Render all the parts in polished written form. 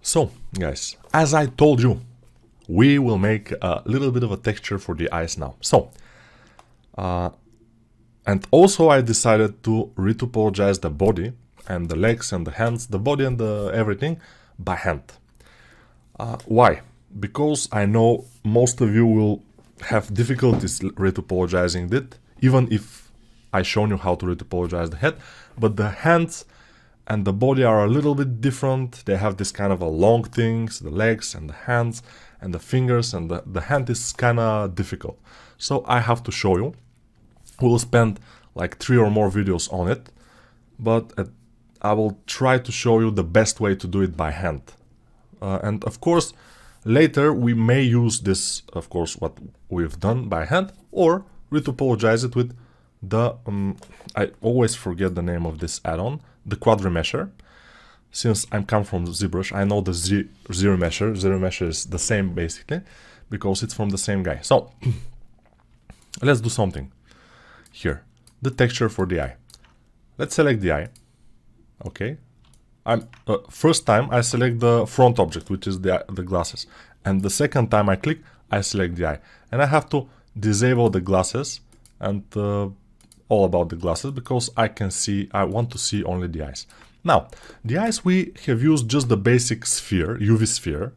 So, guys, as I told you, we will make a little bit of a texture for the eyes now. So, and also I decided to retopologize the body and the legs and the hands, the body and the everything by hand. Why? Because I know most of you will have difficulties retopologizing it, even if I shown you how to retopologize the head, but the hands and the body are a little bit different. They have this kind of a long things, the legs and the hands and the fingers, and the hand is kind of difficult. So I have to show you. We'll spend like 3 or more videos on it, but I will try to show you the best way to do it by hand. And of course, later we may use this, of course, what we've done by hand, or retopologize it with the, I always forget the name of this add-on, the quad remesher. Since I come from ZBrush, I know the ZRemesher. ZRemesher is the same basically, because it's from the same guy. So, let's do something. Here, the texture for the eye. Let's select the eye. Okay. First time I select the front object, which is the glasses. And the second time I click, I select the eye. And I have to disable the glasses and all about the glasses, because I want to see only the eyes. Now, the eyes, we have used just the basic sphere, UV sphere,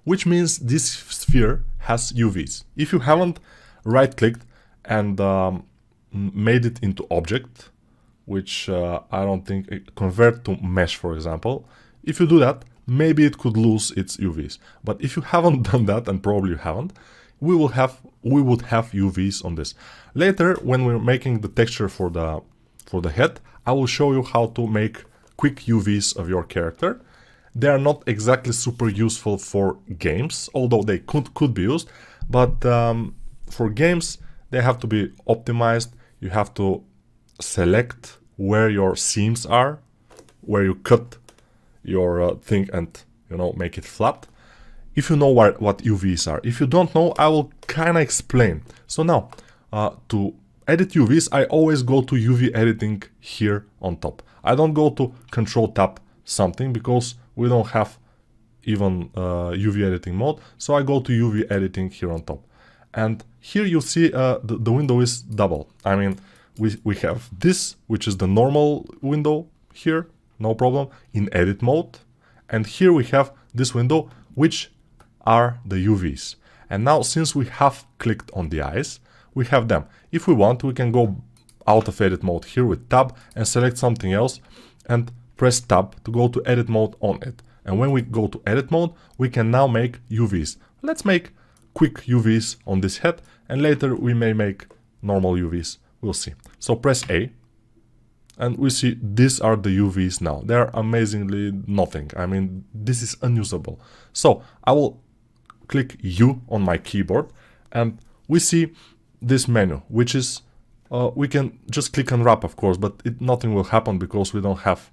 which means this sphere has UVs. If you haven't right-clicked and made it into object, which I don't think, convert to mesh, for example, if you do that, maybe it could lose its UVs. But if you haven't done that, and probably you haven't, we would have UVs on this. Later, when we're making the texture for the head, I will show you how to make quick UVs of your character. They are not exactly super useful for games, although they could be used, but for games they have to be optimized. You have to select where your seams are, where you cut your thing and, you know, make it flat. If you know what UVs are. If you don't know, I will kind of explain. So now, to edit UVs, I always go to UV editing here on top. I don't go to Control Tab something, because we don't have even UV editing mode. So I go to UV editing here on top. And here you see the window is double. I mean, we have this, which is the normal window here, no problem, in edit mode. And here we have this window, which are the UVs. And now, since we have clicked on the eyes, we have them. If we want, we can go out of edit mode here with tab and select something else and press tab to go to edit mode on it. And when we go to edit mode, we can now make UVs. Let's make quick UVs on this head, and later we may make normal UVs. We'll see. So press A, and we see these are the UVs now. They are amazingly nothing. I mean, this is unusable. So I will click U on my keyboard, and we see this menu, which is, we can just click and wrap, of course, but nothing will happen because we don't have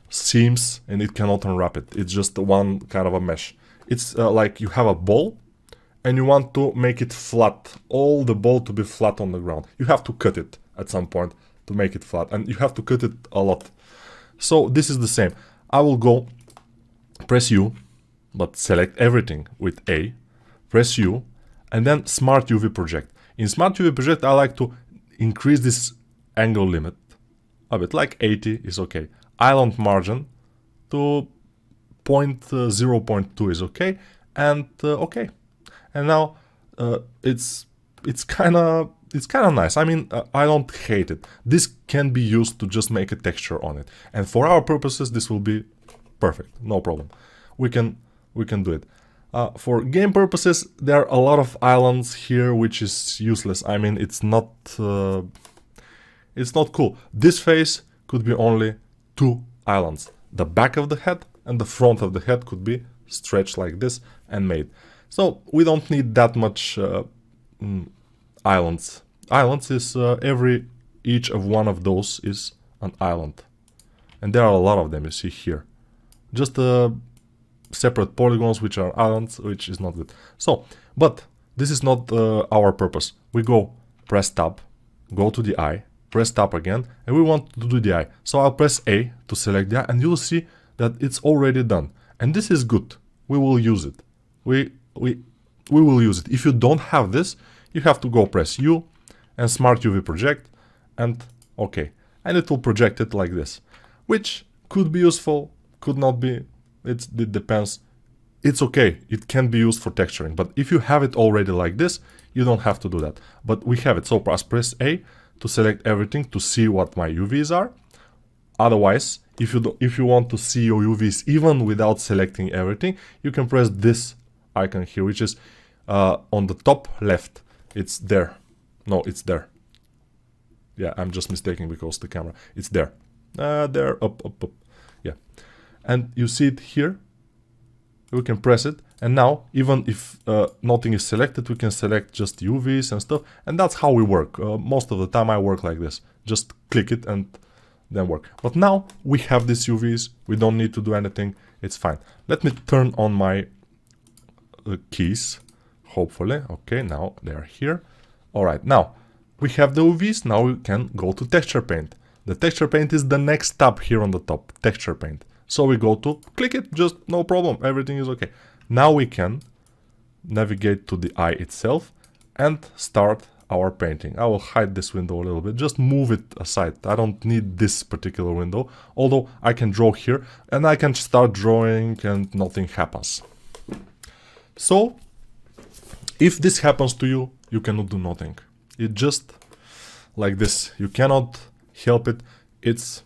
seams, and it cannot unwrap it. It's just one kind of a mesh. It's like you have a ball, and you want to make it flat, all the ball to be flat on the ground. You have to cut it at some point to make it flat, and you have to cut it a lot. So this is the same. I will go, press U, but select everything with A, press U, and then Smart UV Project. In Smart UV Project, I like to increase this angle limit a bit, like 80 is okay. Island margin to 0.2 is okay, and okay. And now it's kind of nice. I mean, I don't hate it. This can be used to just make a texture on it, and for our purposes, this will be perfect. No problem. We can do it. For game purposes, there are a lot of islands here, which is useless. I mean, it's not cool. This face could be only 2 islands. The back of the head and the front of the head could be stretched like this and made. So we don't need that much islands. Islands is each of one of those is an island, and there are a lot of them. You see here, just separate polygons which are islands, which is not good. So, but this is not our purpose. We go press tab, go to the eye, press tab again, and we want to do the eye. So I'll press A to select the eye, and you'll see that it's already done. And this is good. We will use it. We will use it. If you don't have this, you have to go press U and Smart UV Project and OK. And it will project it like this, which could be useful, could not be. It depends. It's okay. It can be used for texturing. But if you have it already like this, you don't have to do that. But we have it. So press A to select everything to see what my UVs are. Otherwise, if you want to see your UVs even without selecting everything, you can press this icon here, which is on the top left. It's there. No, it's there. Yeah, I'm just mistaken because the camera. It's there. There, up. Yeah. And you see it here. We can press it. And now, even if nothing is selected, we can select just UVs and stuff. And that's how we work. Most of the time I work like this. Just click it and then work. But now we have these UVs. We don't need to do anything. It's fine. Let me turn on my keys. Hopefully. Okay, now they're here. All right, now we have the UVs. Now we can go to Texture Paint. The Texture Paint is the next tab here on the top. Texture Paint. So we go to click it, just no problem. Everything is okay. Now we can navigate to the eye itself and start our painting. I will hide this window a little bit, just move it aside. I don't need this particular window, although I can draw here and I can start drawing and nothing happens. So if this happens to you, you cannot do nothing. It just like this. You cannot help it. It's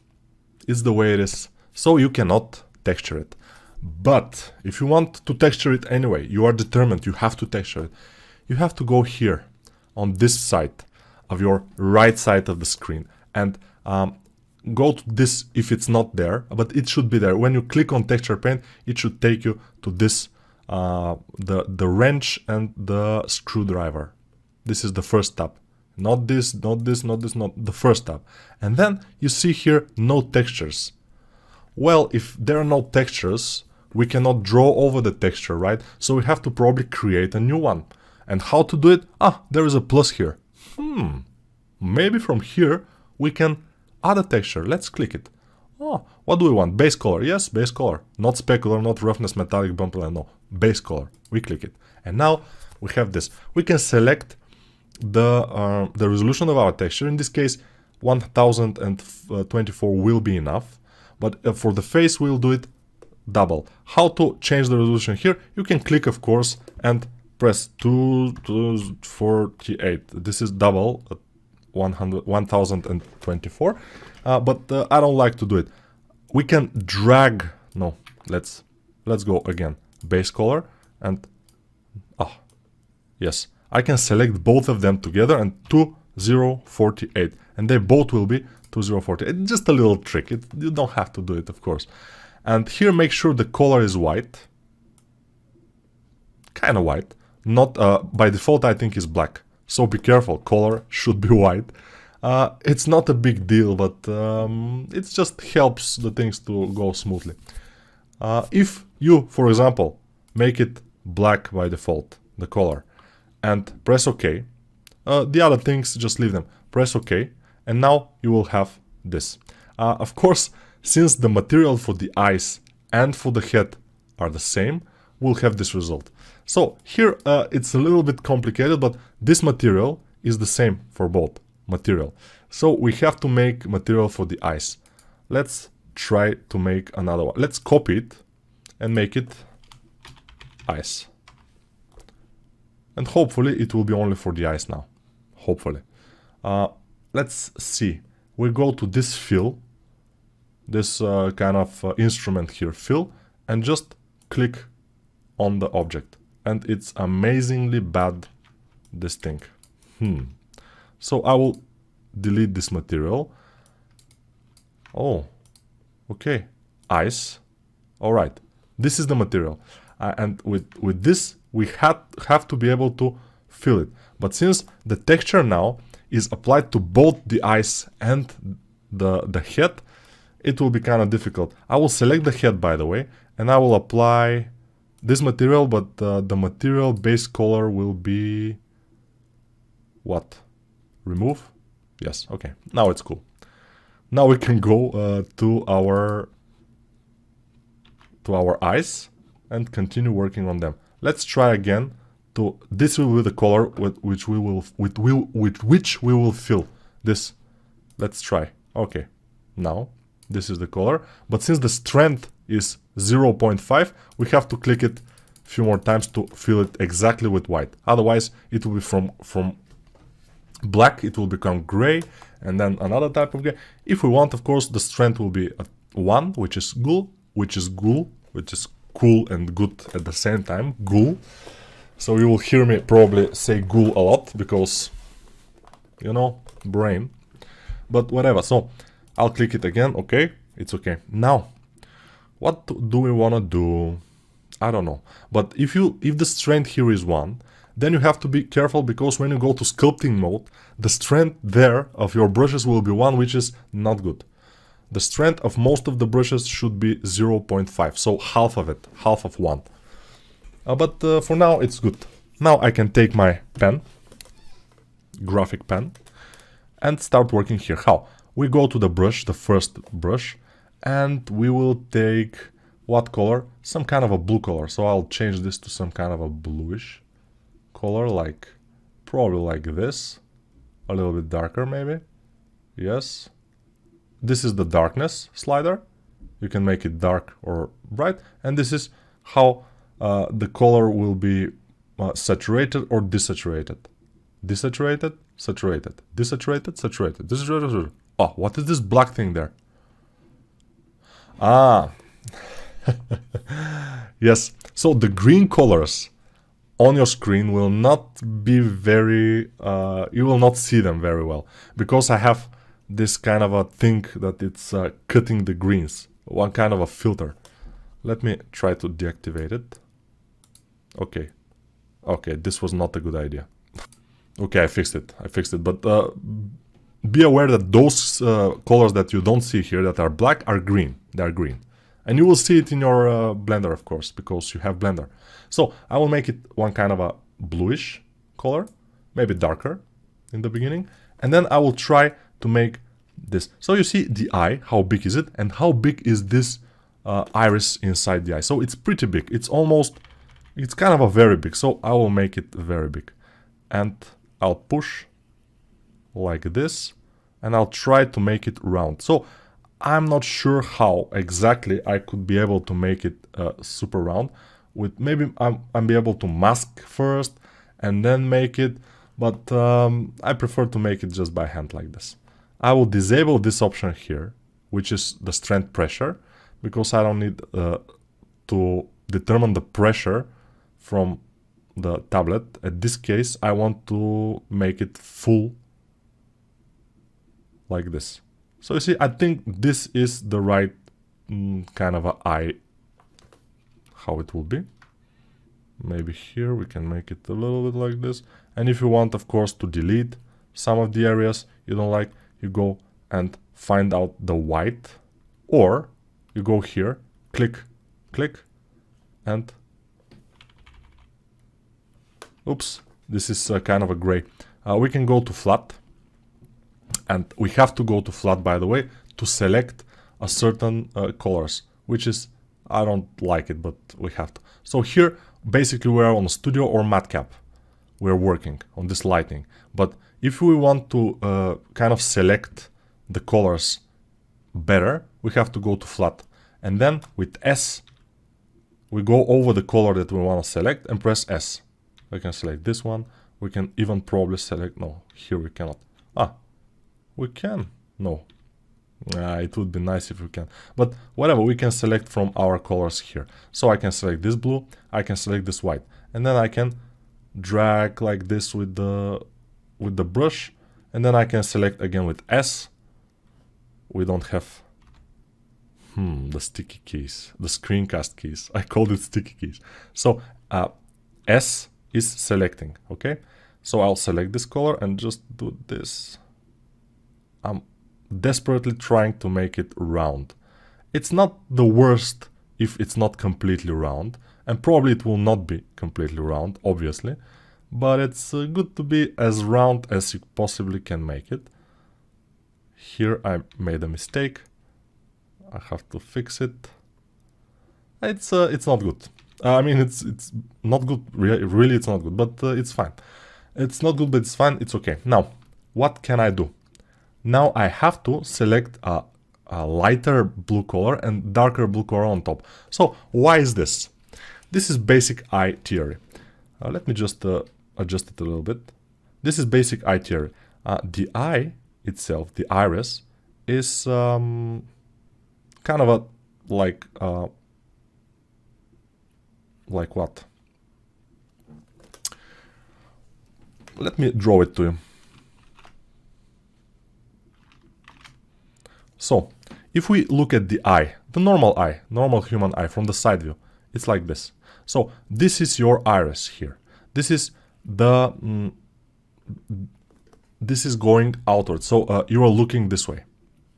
the way it is. So you cannot texture it. But if you want to texture it anyway, you are determined, you have to texture it. You have to go here on this side of your right side of the screen and go to this if it's not there, but it should be there. When you click on Texture Paint, it should take you to this, the wrench and the screwdriver. This is the first tab. Not this, not this, not this, not the first tab. And then you see here no textures. Well, if there are no textures, we cannot draw over the texture, right? So we have to probably create a new one. And how to do it? There is a plus here. Maybe from here we can add a texture. Let's click it. What do we want? Base color. Yes, base color. Not specular, not roughness, metallic, bump line. No, base color. We click it. And now we have this. We can select the resolution of our texture. In this case, 1024 will be enough. But for the face, we'll do it double. How to change the resolution here? You can click, of course, and press 248. This is double, 1024. But I don't like to do it. We can drag. No, let's go again. Base color and yes, I can select both of them together and 2048, and they both will be 2048. Just a little trick. You don't have to do it, of course. And here, make sure the color is white, kind of white. Not by default, I think is black. So be careful. Color should be white. It's not a big deal, but it just helps the things to go smoothly. If you, for example, make it black by default, the color, and press OK, the other things just leave them. Press OK, and now you will have this. Of course, since the material for the eyes and for the head are the same, we'll have this result. So here it's a little bit complicated, but this material is the same for both material. So we have to make material for the eyes. Let's try to make another one. Let's copy it and make it eyes. And hopefully it will be only for the eyes now. Hopefully. Let's see. We go to this fill, this kind of instrument here, fill, and just click on the object. And it's amazingly bad, this thing. So I will delete this material. Oh, okay. Eyes. All right. This is the material. And with this, we have to be able to fill it. But since the texture now is applied to both the eyes and the head, it will be kind of difficult. I will select the head, by the way, and I will apply this material, but the material base color will be what? Remove? Yes, okay. Now it's cool. Now we can go to our to our eyes and continue working on them. Let's try again to, this will be the color with which we will fill this. Let's try. Okay, now this is the color, but since the strength is 0.5, we have to click it a few more times to fill it exactly with white. Otherwise, it will be from black, it will become gray, and then another type of gray. If we want, of course, the strength will be 1, which is cool and good at the same time, ghoul. So you will hear me probably say ghoul a lot, because, you know, brain. But whatever, so I'll click it again. Okay, it's okay. Now, what do we want to do? I don't know. But if the strength here is 1, then you have to be careful, because when you go to sculpting mode, the strength there of your brushes will be 1, which is not good. The strength of most of the brushes should be 0.5, so half of it, half of 1. But for now, it's good. Now I can take my pen, graphic pen, and start working here. How? We go to the brush, the first brush, and we will take what color? Some kind of a blue color. So I'll change this to some kind of a bluish color, like probably like this. A little bit darker maybe. Yes. This is the darkness slider. You can make it dark or bright. And this is how the color will be saturated or desaturated. Desaturated, saturated, desaturated, saturated, desaturated. Oh, what is this black thing there? Ah, yes. So the green colors on your screen will not be very, you will not see them very well, because I have this kind of a thing that it's cutting the greens, one kind of a filter. Let me try to deactivate it. Okay, okay, this was not a good idea. Okay, I fixed it, but be aware that those colors that you don't see here that are black are green, they are green. And you will see it in your Blender, of course, because you have Blender. So I will make it one kind of a bluish color, maybe darker in the beginning. And then I will try to make this. So you see the eye, how big is it? And how big is this iris inside the eye? So it's pretty big. It's kind of a very big. So I will make it very big. And I'll push like this. And I'll try to make it round. So I'm not sure how exactly I could be able to make it super round. With maybe I'm be able to mask first and then make it, but I prefer to make it just by hand like this. I will disable this option here, which is the strength pressure, because I don't need to determine the pressure from the tablet. In this case, I want to make it full like this. So you see, I think this is the right kind of a eye, how it will be. Maybe here we can make it a little bit like this. And if you want, of course, to delete some of the areas you don't like, you go and find out the white, or you go here, click, and oops, this is kind of a gray. We can go to flat. And we have to go to flat, by the way, to select a certain colors, which is, I don't like it, but we have to. So here, basically, we are on studio or matcap. We're working on this lighting. But if we want to kind of select the colors better, we have to go to flat. And then with S, we go over the color that we want to select and press S. We can select this one. We can even probably select, no, here we cannot. We can. No. It would be nice if we can. But whatever, we can select from our colors here. So I can select this blue, I can select this white. And then I can drag like this with the brush. And then I can select again with S. We don't have the sticky keys, the screencast keys. I called it sticky keys. So S is selecting, okay? So I'll select this color and just do this. I'm desperately trying to make it round. It's not the worst if it's not completely round, and probably it will not be completely round, obviously, but it's good to be as round as you possibly can make it. Here I made a mistake. I have to fix it. it's not good. I mean, it's not good. Really, it's not good, but it's fine. It's not good, but it's fine. It's okay. Now, what can I do? Now I have to select a lighter blue color and darker blue color on top. So why is this? This is basic eye theory. Let me just adjust it a little bit. This is basic eye theory. The eye itself, the iris, is kind of a like what? Let me draw it to you. So, if we look at the eye, the normal human eye from the side view, it's like this. So, this is your iris here. This is the this is going outward. So, you are looking this way.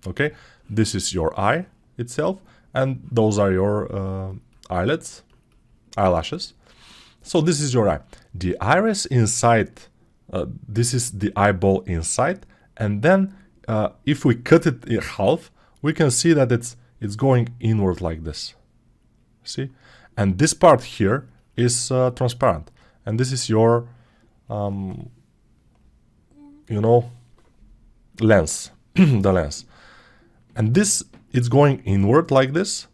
Okay, this is your eye itself, and those are your eyelids, eyelashes. So, this is your eye. The iris inside, this is the eyeball inside, and then if we cut it in half, we can see that it's going inward like this. See? And this part here is transparent. And this is your, you know, lens, the lens. And this, it's going inward like this.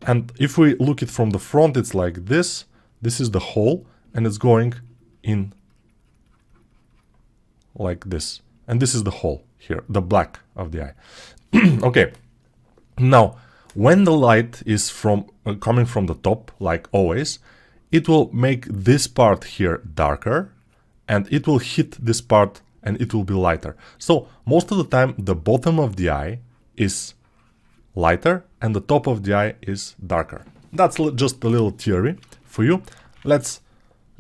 And if we look it from the front, it's like this. This is the hole, and it's going in like this. And this is the hole here, the black of the eye. Okay, now when the light is from coming from the top, like always, it will make this part here darker, and it will hit this part and it will be lighter. So most of the time the bottom of the eye is lighter and the top of the eye is darker. That's just a little theory for you. Let's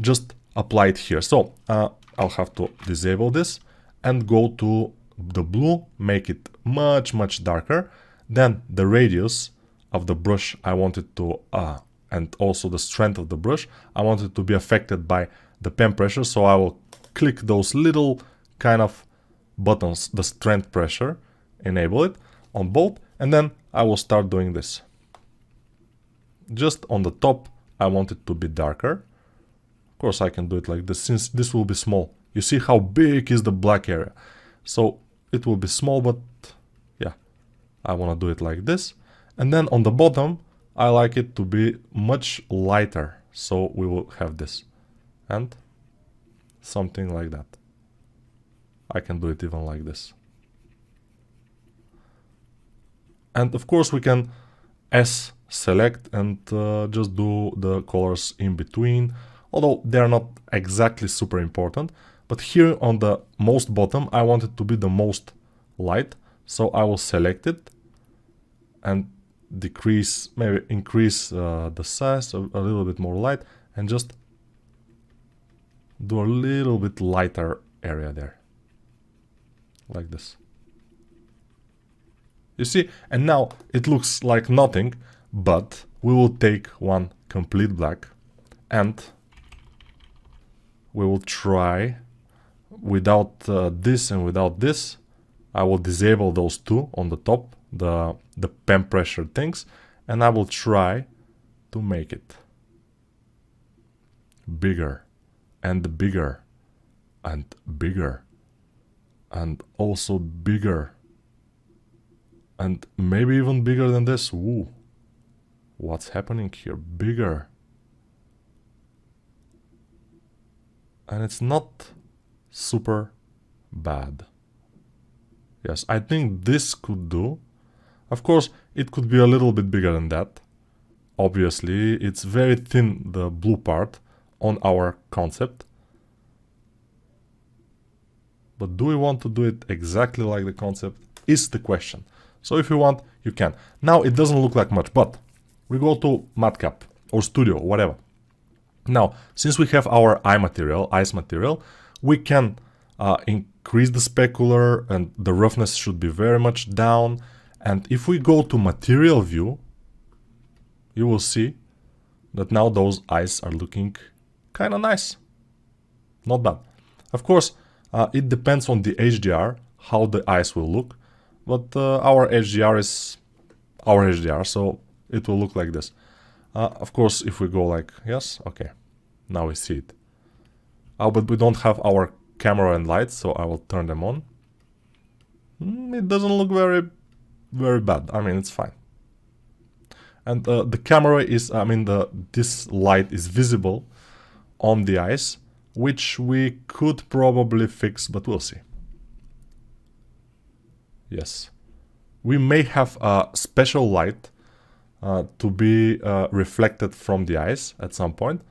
just apply it here. So I'll have to disable this and go to the blue, make it much darker. Then the radius of the brush, I want it to and also the strength of the brush, I want it to be affected by the pen pressure. So I will click those little kind of buttons, the strength pressure, enable it on both, and then I will start doing this. Just on the top, I want it to be darker. Of course, I can do it like this, since this will be small. You see how big is the black area. So it will be small, but yeah, I want to do it like this. And then on the bottom, I like it to be much lighter. So we will have this and something like that. I can do it even like this. And of course we can select and just do the colors in between, although they're not exactly super important. But here on the most bottom, I want it to be the most light. So I will select it and decrease, maybe increase the size a little bit more light, and just do a little bit lighter area there. Like this. You see? And now it looks like nothing, but we will take one complete black and we will try without this and without this. I will disable those two on the top, the pen pressure things, and I will try to make it bigger and bigger and bigger and also bigger and maybe even bigger than this. Ooh, what's happening here? Bigger. And it's not super bad. Yes, I think this could do. Of course, it could be a little bit bigger than that. Obviously, it's very thin, the blue part, on our concept. But do we want to do it exactly like the concept is the question. So if you want, you can. Now, it doesn't look like much, but we go to Matcap or Studio, whatever. Now, since we have our ice material, we can increase the specular, and the roughness should be very much down. And if we go to material view, you will see that now those eyes are looking kind of nice. Not bad. Of course, it depends on the HDR, how the eyes will look. But our HDR is our HDR, so it will look like this. Of course, if we go like, yes, okay, now we see it. But we don't have our camera and lights, so I will turn them on. It doesn't look very bad. I mean, it's fine. And the camera is, I mean, this light is visible on the ice, which we could probably fix, but we'll see. Yes. We may have a special light to be reflected from the ice at some point.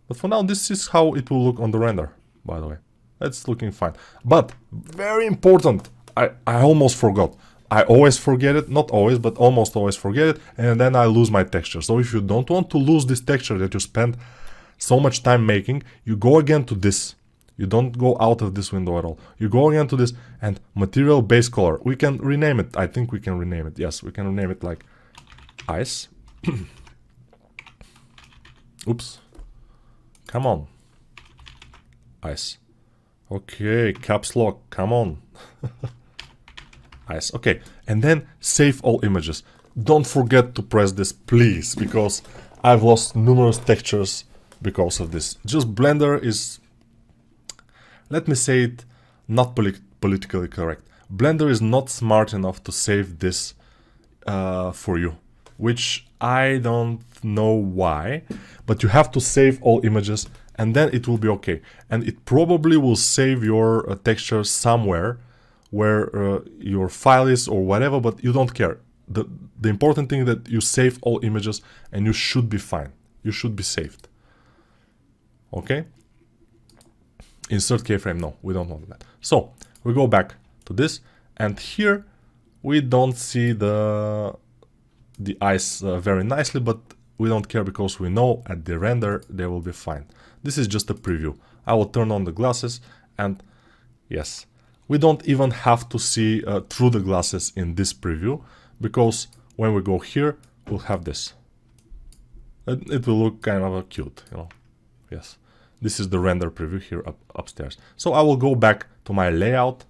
But for now, this is how it will look on the render, by the way. It's looking fine. But, very important, I almost forgot. I always forget it, not always, but almost always forget it, and then I lose my texture. So if you don't want to lose this texture that you spent so much time making, you go again to this. You don't go out of this window at all. You go again to this, and material base color. We can rename it. I think we can rename it. Yes, we can rename it like ice. Oops. Come on. Ice. Okay, caps lock, come on. Ice, okay. And then save all images. Don't forget to press this, please, because I've lost numerous textures because of this. Just Blender is, let me say it, not politically correct. Blender is not smart enough to save this for you, which I don't know why, but you have to save all images and then it will be okay. And it probably will save your texture somewhere where your file is or whatever, but you don't care. The important thing is that you save all images and you should be fine. You should be saved. Okay? Insert keyframe, no, we don't want that. So, we go back to this, and here we don't see the ice very nicely, but we don't care because we know at the render they will be fine. This is just a preview. I will turn on the glasses, and yes, we don't even have to see through the glasses in this preview, because when we go here, we'll have this. It will look kind of cute, you know. Yes, this is the render preview here upstairs. So I will go back to my layout,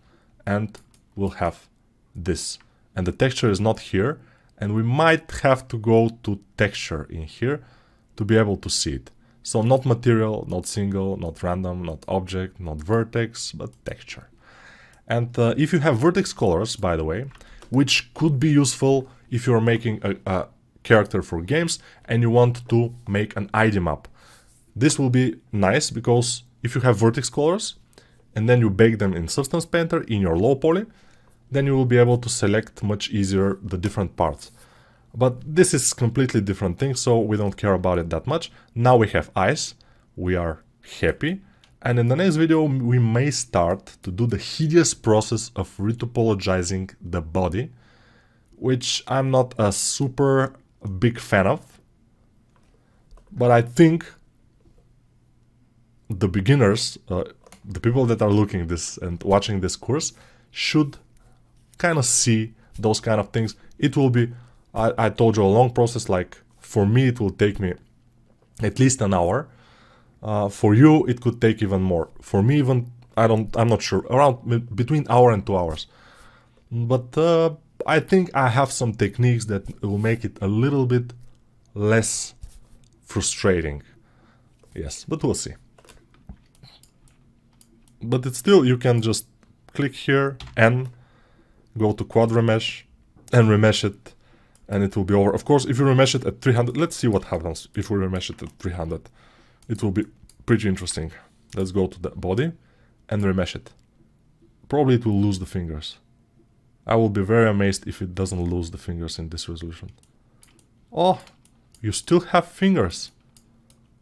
and we'll have this. And the texture is not here, and we might have to go to texture in here to be able to see it. So not material, not single, not random, not object, not vertex, but texture. And if you have vertex colors, by the way, which could be useful if you're making a character for games and you want to make an ID map. This will be nice because if you have vertex colors and then you bake them in Substance Painter in your low poly, then you will be able to select much easier the different parts. But this is completely different thing, so we don't care about it that much. Now we have ice, we are happy, and in the next video we may start to do the hideous process of retopologizing the body, which I'm not a super big fan of, but I think the beginners, the people that are looking this and watching this course should kind of see those kind of things. It will be, I told you, a long process. Like for me it will take me at least an hour. For you it could take even more. For me even, I'm not sure, around between hour and 2 hours. But I think I have some techniques that will make it a little bit less frustrating. Yes, but we'll see. But it's still, you can just click here and go to quad remesh and remesh it, and it will be over. Of course, if you remesh it at 300, let's see what happens if we remesh it at 300. It will be pretty interesting. Let's go to the body and remesh it. Probably it will lose the fingers. I will be very amazed if it doesn't lose the fingers in this resolution. Oh, you still have fingers.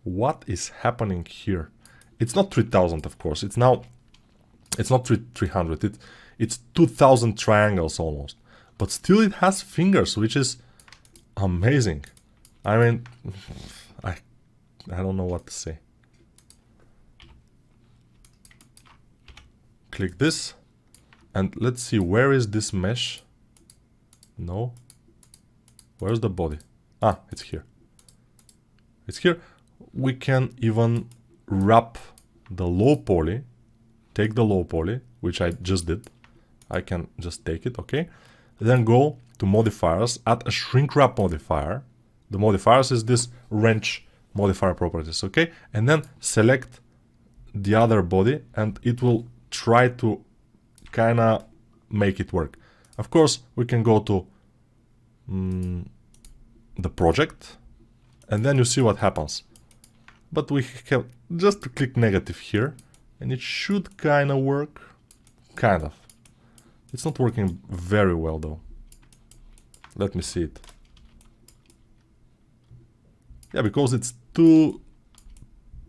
What is happening here? It's not 3000, of course. It's now, it's not 300. It's 2000 triangles almost. But still it has fingers, which is amazing. I mean, I don't know what to say. Click this. And let's see, where is this mesh? No. Where's the body? Ah, it's here. It's here. We can even wrap the low poly. Take the low poly, which I just did. I can just take it, okay? Then go to modifiers, add a shrink wrap modifier. the modifiers is this wrench modifier properties, okay? And then select the other body and it will try to kind of make it work. Of course, we can go to the project and then you see what happens. But we have just to click negative here and it should kind of work. Kind of. It's not working very well though. Let me see it. Yeah, because it's too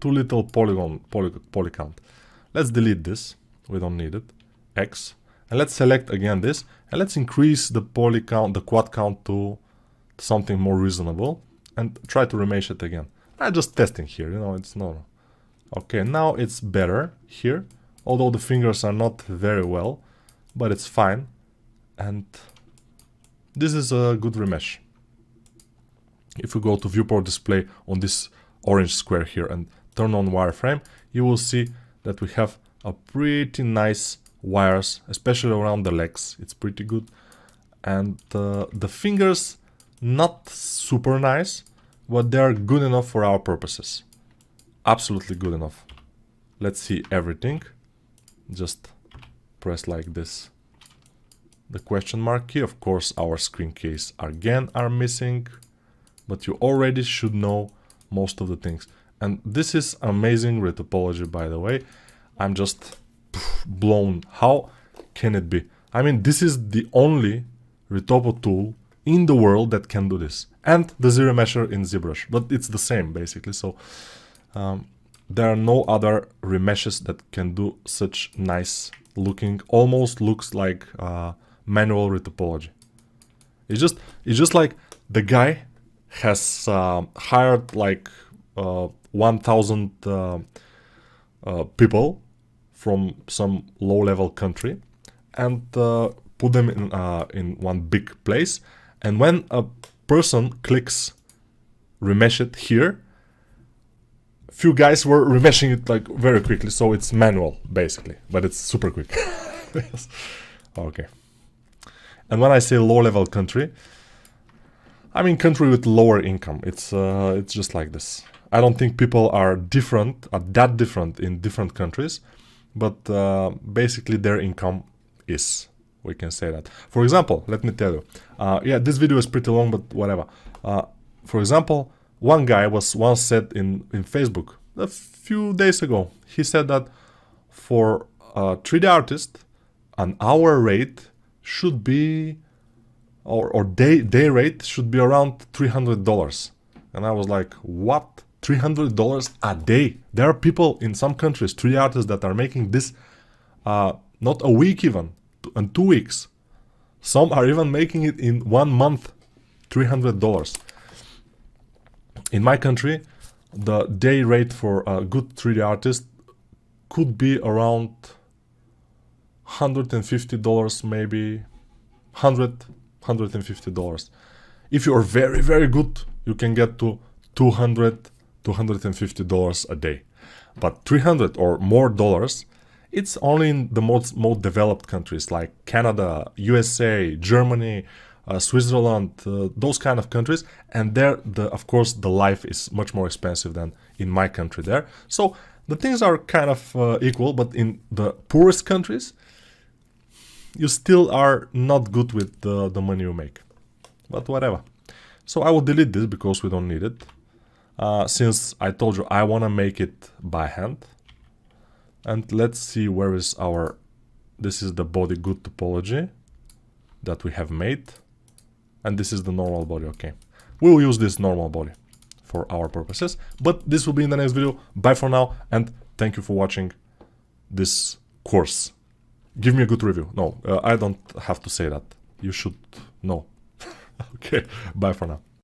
little poly count. Let's delete this. We don't need it. X. And let's select again this. And let's increase the poly count, the quad count to something more reasonable. And try to remesh it again. I'm just testing here, you know, it's not... Okay, now it's better here. Although the fingers are not very well. But it's fine. And this is a good remesh. If we go to viewport display on this orange square here and turn on wireframe, you will see that we have a pretty nice wires, especially around the legs. It's pretty good. And the fingers, not super nice, but they're good enough for our purposes. Absolutely good enough. Let's see everything. Just press like this. The question mark key, of course, our screen keys again are missing. But you already should know most of the things. And this is amazing retopology, by the way. I'm just blown. How can it be? I mean, this is the only retopo tool in the world that can do this. And the ZRemesher in ZBrush. But it's the same, basically. So there are no other remeshes that can do such nice looking, almost looks like manual retopology. It's just like the guy has hired like 1,000 people from some low-level country and put them in one big place. And when a person clicks remesh it here, few guys were remeshing it like very quickly, so it's manual basically, but it's super quick. Yes. Okay. And when I say low-level country, I mean country with lower income. It's just like this. I don't think people are that different in different countries, but basically their income is. We can say that. For example, let me tell you. Yeah, this video is pretty long, but whatever. For example, one guy was once said in Facebook a few days ago. He said that for a 3D artist, an hour rate should be, or day rate should be around $300. And I was like, what? $300 a day? There are people in some countries, 3D artists, that are making this not a week even, and 2 weeks. Some are even making it in 1 month, $300. In my country, the day rate for a good 3D artist could be around $150, maybe $150. If you are very, very good, you can get to $250 a day. But $300 or more dollars, it's only in the most developed countries like Canada, USA, Germany, Switzerland, those kind of countries. And there, of course, the life is much more expensive than in my country there. So the things are kind of equal, but in the poorest countries, you still are not good with the money you make. But whatever. So I will delete this because we don't need it. Since I told you I want to make it by hand. And let's see where is our... This is the body good topology that we have made. And this is the normal body, okay. We will use this normal body for our purposes. But this will be in the next video. Bye for now, and thank you for watching this course. Give me a good review. No, I don't have to say that. You should know. Okay, bye for now.